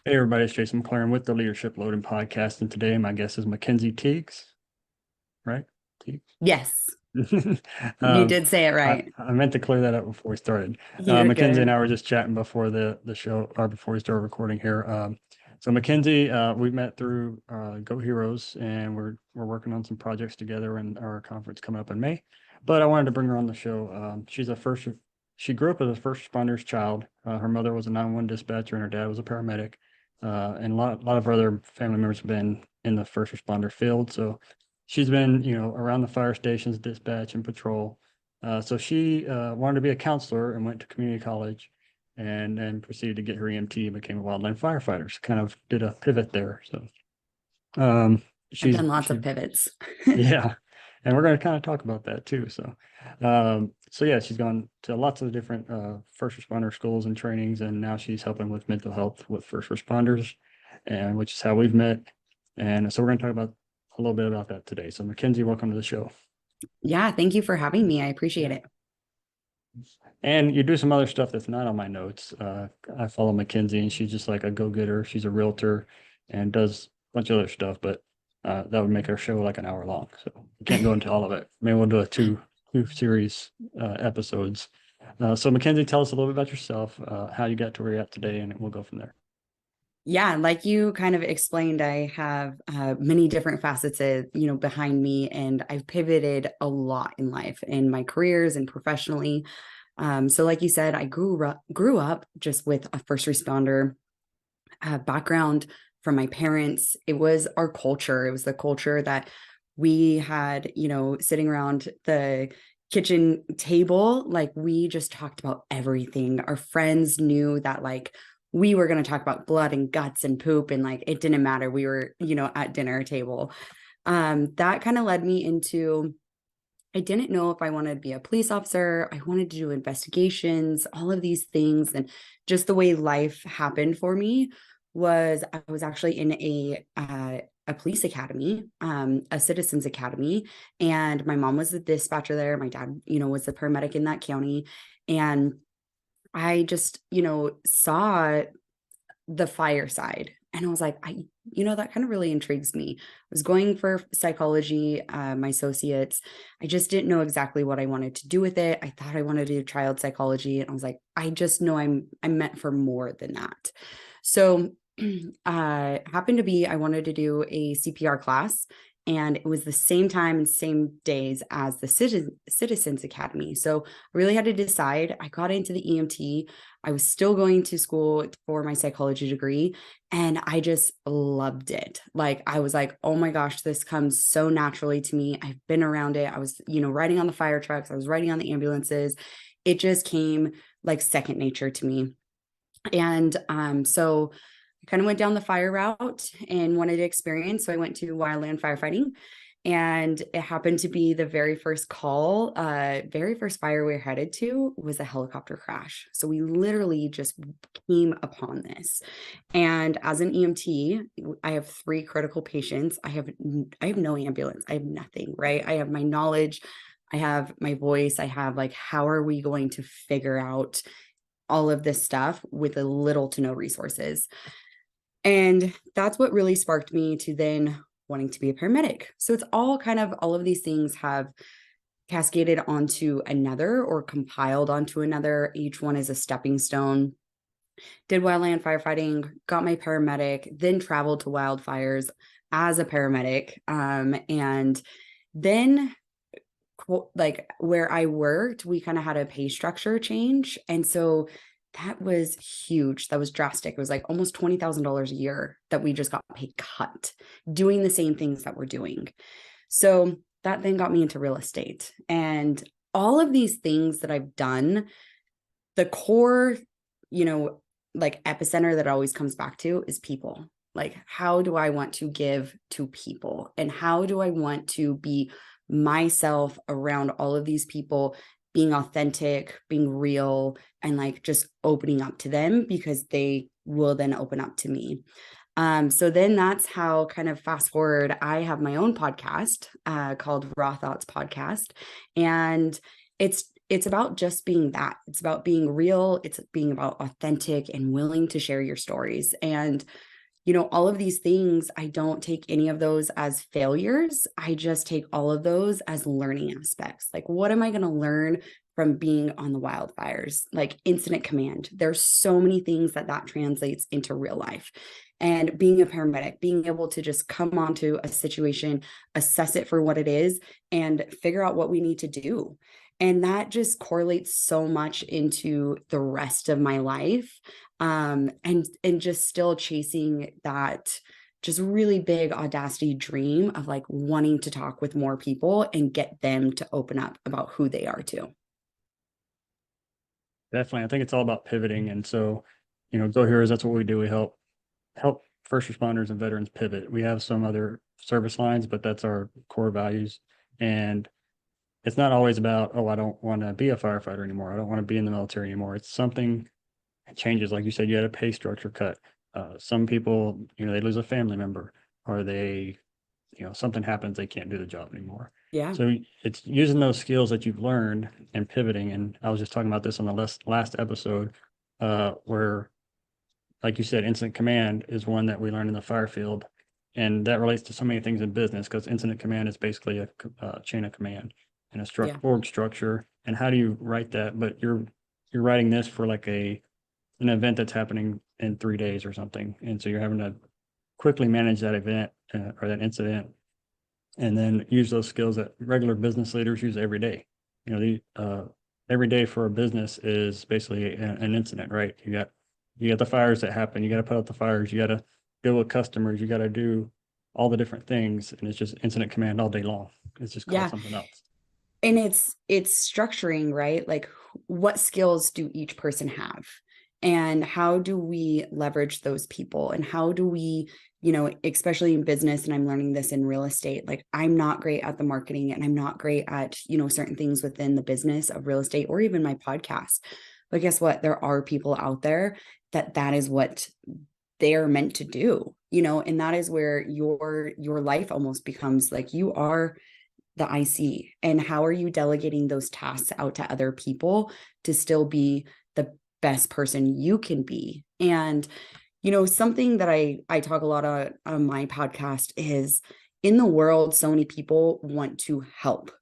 Hey everybody, it's Jason McLaren with the Leadership Loading Podcast, and today my guest is MaKenzie Tiegs, right? Tiegs. Yes, you Um, did say it I, right. I meant to clear that up before we started. You're MaKenzie and good. I were just chatting before the show, or before we started recording here. So MaKenzie, we met through Go Heroes, and we're working on some projects together, and our conference coming up in May. But I wanted to bring her on the show. She grew up as a first responder's child. Her mother was a 911 dispatcher, and her dad was a paramedic. And a lot of her other family members have been in the first responder field. So she's been, around the fire stations, dispatch and patrol. So she wanted to be a counselor and went to community college and then proceeded to get her EMT and became a wildland firefighter. So kind of did a pivot there. So um, I've she's done lots she of pivots. yeah, and we're going to kind of talk about that too. So yeah, she's gone to lots of different first responder schools and trainings, and now she's helping with mental health with first responders, and which is how we've met. And so we're going to talk about a little bit about that today. So MaKenzie, welcome to the show. Yeah, thank you for having me. I appreciate Yeah. it. And you do some other stuff that's not on my notes. I follow MaKenzie, and she's just like a go-getter. She's a realtor and does a bunch of other stuff, but that would make our show like an hour long. So we can't go into all of it. Maybe we'll do a two series episodes. So MaKenzie, tell us a little bit about yourself, how you got to where you're at today, and we'll go from there. Yeah, like you kind of explained, I have many different facets, behind me, and I've pivoted a lot in life, in my careers and professionally. So, like you said, I grew up just with a first responder background from my parents. It was our culture. It was the culture that we had, sitting around the kitchen table. Like we just talked about everything. Our friends knew that like we were going to talk about blood and guts and poop, and like it didn't matter. We were, at dinner table. That kind of led me into, I didn't know if I wanted to be a police officer. I wanted to do investigations, all of these things. And just the way life happened for me was I was actually in a police academy, a citizens academy. And my mom was the dispatcher there. My dad, was the paramedic in that county. And I just, saw the fire side. And I was like, that kind of really intrigues me. I was going for psychology, my associates. I just didn't know exactly what I wanted to do with it. I thought I wanted to do child psychology. And I was like, I just know I'm meant for more than that. So happened to be, I wanted to do a CPR class. And it was the same time and same days as the Citizens Academy. So I really had to decide. I got into the EMT. I was still going to school for my psychology degree, and I just loved it. Like, I was like, oh my gosh, this comes so naturally to me. I've been around it. I was, riding on the fire trucks, I was riding on the ambulances. It just came like second nature to me. And so I kind of went down the fire route and wanted to experience. So I went to Wildland Firefighting, and it happened to be the very first call, very first fire we were headed to was a helicopter crash. So we literally just came upon this. And as an EMT, I have three critical patients. I have no ambulance. I have nothing, right? I have my knowledge, I have my voice, I have like, how are we going to figure out all of this stuff with a little to no resources? And that's what really sparked me to then wanting to be a paramedic. So it's all of these things have cascaded onto another or compiled onto another. Each one is a stepping stone. Did wildland firefighting, got my paramedic, then traveled to wildfires as a paramedic. And then like where I worked, we kind of had a pay structure change. And so that was huge. That was drastic. It was like almost $20,000 a year that we just got paid cut doing the same things that we're doing. So that then got me into real estate, and all of these things that I've done, the core, you know, like epicenter that always comes back to is people. Like, how do I want to give to people? And how do I want to be myself around all of these people, being authentic, being real, and like just opening up to them because they will then open up to me. So then that's how, kind of fast forward, I have my own podcast called Raw Thoughts Podcast. And it's about just being that. It's about being real. It's being about authentic and willing to share your stories. And all of these things, I don't take any of those as failures. I just take all of those as learning aspects. Like, what am I going to learn from being on the wildfires? Like incident command. There's so many things that translates into real life. And being a paramedic, being able to just come onto a situation, assess it for what it is, and figure out what we need to do. And that just correlates so much into the rest of my life. And just still chasing that just really big audacity dream of like wanting to talk with more people and get them to open up about who they are too. Definitely. I think it's all about pivoting. And so, Go Heroes, that's what we do. We help first responders and veterans pivot. We have some other service lines, but that's our core values. And it's not always about, oh, I don't want to be a firefighter anymore. I don't want to be in the military anymore. It's something changes. Like you said, you had a pay structure cut. Some people, they lose a family member, or they, something happens, they can't do the job anymore. Yeah. So it's using those skills that you've learned and pivoting. And I was just talking about this on the last episode, where, like you said, incident command is one that we learned in the fire field. And that relates to so many things in business, because incident command is basically a chain of command and a org structure. And how do you write that? But you're writing this for like an event that's happening in 3 days or something. And so you're having to quickly manage that event or that incident, and then use those skills that regular business leaders use every day. Every day for a business is basically an incident, right? You got the fires that happen. You got to put out the fires. You got to deal with customers. You got to do all the different things, and it's just incident command all day long. It's just called something else. And it's structuring, right? Like, what skills do each person have? And how do we leverage those people? And how do we, especially in business, and I'm learning this in real estate, like I'm not great at the marketing, and I'm not great at, certain things within the business of real estate or even my podcast. But guess what? There are people out there that is what they are meant to do, and that is where your life almost becomes like you are the IC. And how are you delegating those tasks out to other people to still be the best person you can be? And, something that I talk a lot on my podcast is, in the world, so many people want to help.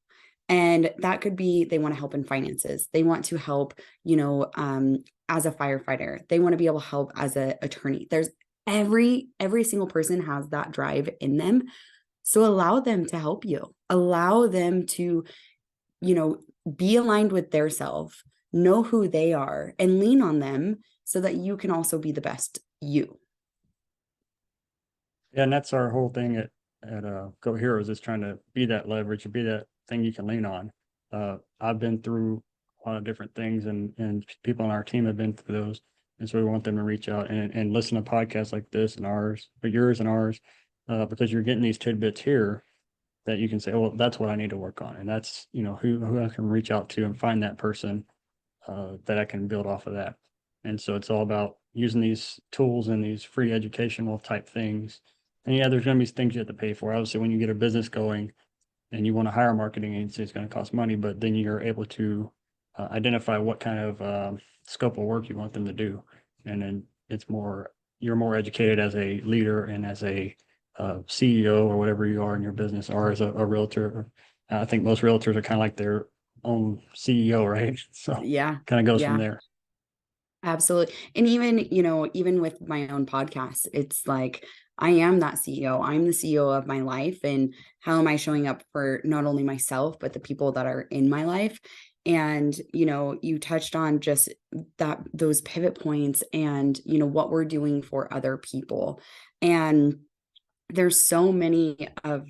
And that could be, they want to help in finances. They want to help, as a firefighter. They want to be able to help as an attorney. There's every single person has that drive in them. So allow them to help you. Allow them to, be aligned with their self, know who they are, and lean on them so that you can also be the best you. Yeah, and that's our whole thing at Go Heroes, is trying to be that leverage, be that thing you can lean on. I've been through a lot of different things, and people on our team have been through those. And so we want them to reach out and listen to podcasts like this and ours, or yours and ours, because you're getting these tidbits here that you can say, well, that's what I need to work on. And that's, who I can reach out to and find that person that I can build off of that. And so it's all about using these tools and these free educational type things. And yeah, there's going to be things you have to pay for. Obviously, when you get a business going and you want to hire a marketing agency, it's going to cost money, but then you're able to identify what kind of scope of work you want them to do. And then you're more educated as a leader and as a CEO or whatever you are in your business, or as a realtor. I think most realtors are kind of like their own CEO, right? So yeah, kind of goes from there. Absolutely. And even with my own podcast, it's like, I am that CEO. I'm the CEO of my life. And how am I showing up for not only myself, but the people that are in my life? And, you touched on just those pivot points and, what we're doing for other people. And there's so many of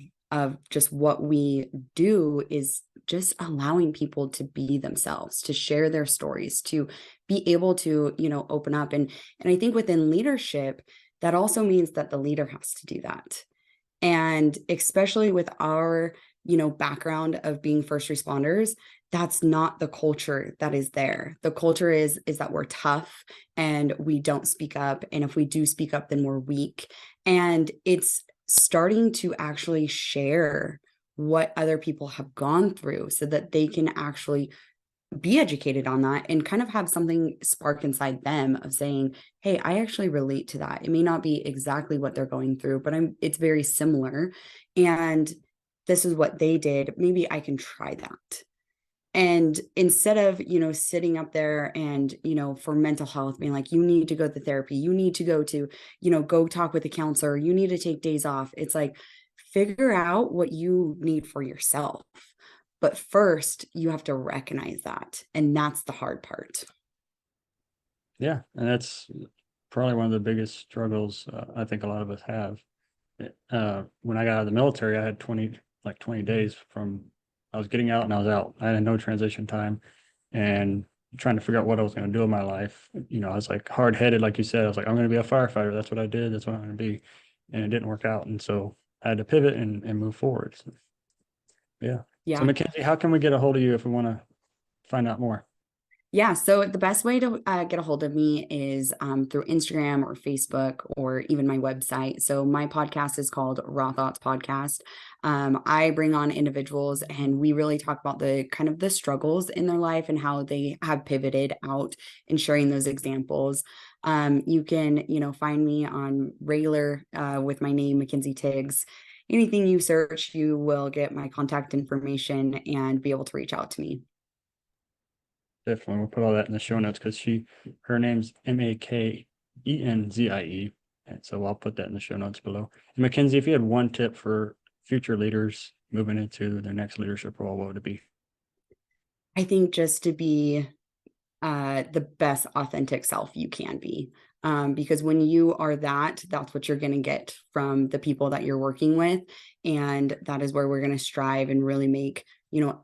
just what we do is just allowing people to be themselves, to share their stories, to be able to, open up. And I think within leadership, that also means that the leader has to do that. And especially with our, background of being first responders, that's not the culture that is there. The culture is that we're tough and we don't speak up. And if we do speak up, then we're weak. And it's starting to actually share what other people have gone through so that they can actually be educated on that and kind of have something spark inside them of saying, hey, I actually relate to that. It may not be exactly what they're going through, but it's very similar. And this is what they did. Maybe I can try that. And instead of, sitting up there and, for mental health, being like, you need to go to therapy, you need to go to, go talk with a counselor, you need to take days off. It's like, figure out what you need for yourself. But first, you have to recognize that. And that's the hard part. Yeah. And that's probably one of the biggest struggles I think a lot of us have. When I got out of the military, I had 20 days from I was getting out and I was out. I had no transition time and trying to figure out what I was going to do in my life. I was like hard headed, like you said. I was like, I'm going to be a firefighter. That's what I did. That's what I'm going to be. And it didn't work out. And so I had to pivot and move forward. So, yeah. So MaKenzie, how can we get a hold of you if we want to find out more? Yeah. So the best way to get a hold of me is through Instagram or Facebook or even my website. So my podcast is called Raw Thoughts Podcast. I bring on individuals and we really talk about the kind of the struggles in their life and how they have pivoted out and sharing those examples. You can, find me on regular with my name, MaKenzie Tiegs. Anything you search, you will get my contact information and be able to reach out to me. Definitely. We'll put all that in the show notes because her name's MaKenzie. And so I'll put that in the show notes below. And MaKenzie, if you had one tip for future leaders moving into their next leadership role, what would it be? I think just to be the best authentic self you can be. Because when you are that's what you're going to get from the people that you're working with. And that is where we're going to strive and really make,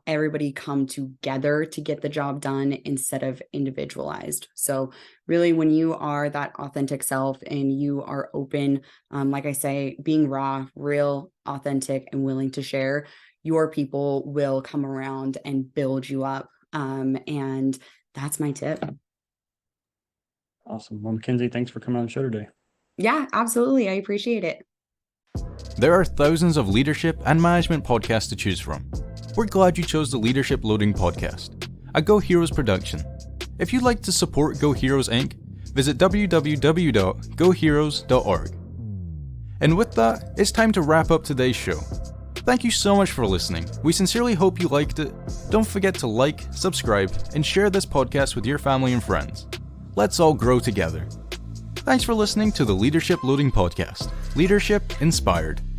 everybody come together to get the job done instead of individualized. So really, when you are that authentic self and you are open, like I say, being raw, real, authentic, and willing to share, your people will come around and build you up. And that's my tip. Awesome. Well, MaKenzie, thanks for coming on the show today. Yeah, absolutely. I appreciate it. There are thousands of leadership and management podcasts to choose from. We're glad you chose the Leadership Loading Podcast, a Go Heroes production. If you'd like to support Go Heroes Inc., visit www.goheroes.org. And with that, it's time to wrap up today's show. Thank you so much for listening. We sincerely hope you liked it. Don't forget to like, subscribe, and share this podcast with your family and friends. Let's all grow together. Thanks for listening to the Leadership Loading Podcast. Leadership inspired.